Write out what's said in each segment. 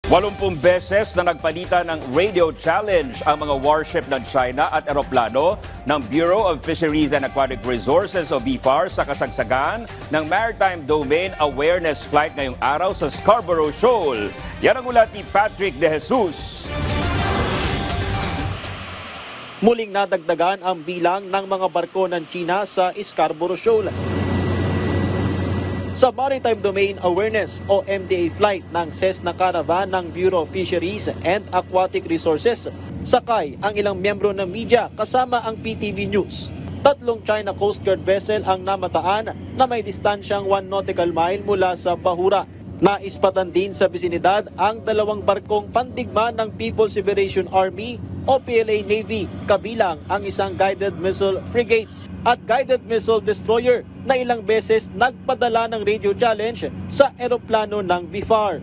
80 beses na nagpalitan ng radio challenge ang mga warship ng China at eroplano ng Bureau of Fisheries and Aquatic Resources o BFAR sa kasagsagan ng Maritime Domain Awareness Flight ngayong araw sa Scarborough Shoal. Yan ang ulat ni Patrick De Jesus. Muling nadagdagan ang bilang ng mga barko ng China sa Scarborough Shoal. Sa Maritime Domain Awareness o MDA flight ng Cessna Caravan ng Bureau of Fisheries and Aquatic Resources, sakay ang ilang miyembro ng media kasama ang PTV News. 3 China Coast Guard vessel ang namataan na may distansyang 1 nautical mile mula sa Bahura. Naispatan din sa bisinidad ang 2 barkong pandigma ng People's Liberation Army o PLA Navy, kabilang ang isang guided missile frigate at guided missile destroyer na ilang beses nagpadala ng radio challenge sa eroplano ng BFAR.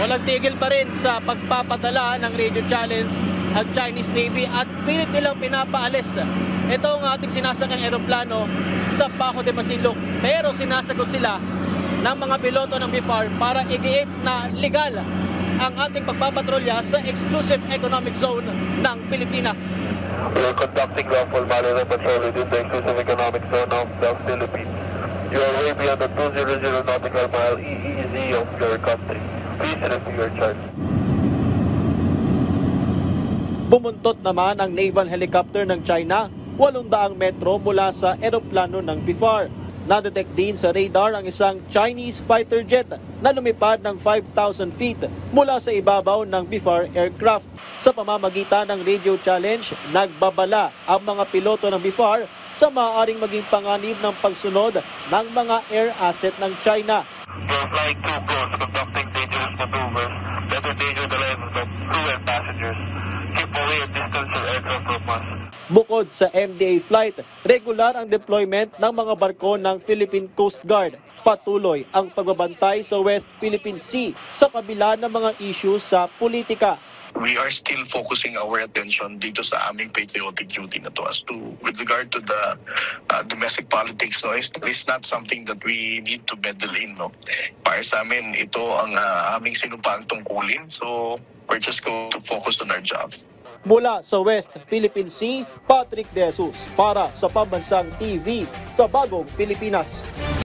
Walang tigil pa rin sa pagpapadala ng radio challenge ang Chinese Navy at pilit nilang pinapaalis itong ating sinasakang eroplano sa Bajo de Masinloc. Pero sinasagot sila ng mga piloto ng BFAR para igiit na legal ang ating pagpapatrolya sa exclusive economic zone ng Pilipinas. We are conducting lawful maritime patrol within the exclusive economic zone of the Philippines. You are way beyond the 200 nautical mile EEZ of your country. Please review your chart. Bumuntot naman ang naval helicopter ng China 800 metro mula sa eroplano ng BFAR. Nadetect din sa radar ang isang Chinese fighter jet na lumipad ng 5,000 feet mula sa ibabaw ng BFAR aircraft. Sa pamamagitan ng radio challenge, nagbabala ang mga piloto ng BFAR sa maaaring maging panganib ng pagsunod ng mga air asset ng China. You are flying too close, conducting dangerous maneuvers that endanger the lives of crew and passengers. Keep away and distance your aircraft from us. Bukod sa MDA flight, regular ang deployment ng mga barko ng Philippine Coast Guard. Patuloy ang pagbabantay sa West Philippine Sea sa kabila ng mga issue sa politika. We are still focusing our attention dito sa aming patriotic duty na to as to with regard to the domestic politics. No, it's not something that we need to meddle in. No, para sa amin ito ang aming sinumpang tungkulin. So we're just going to focus on our jobs. Mula sa West Philippine Sea, Patrick De Jesus para sa Pambansang TV sa Bagong Pilipinas.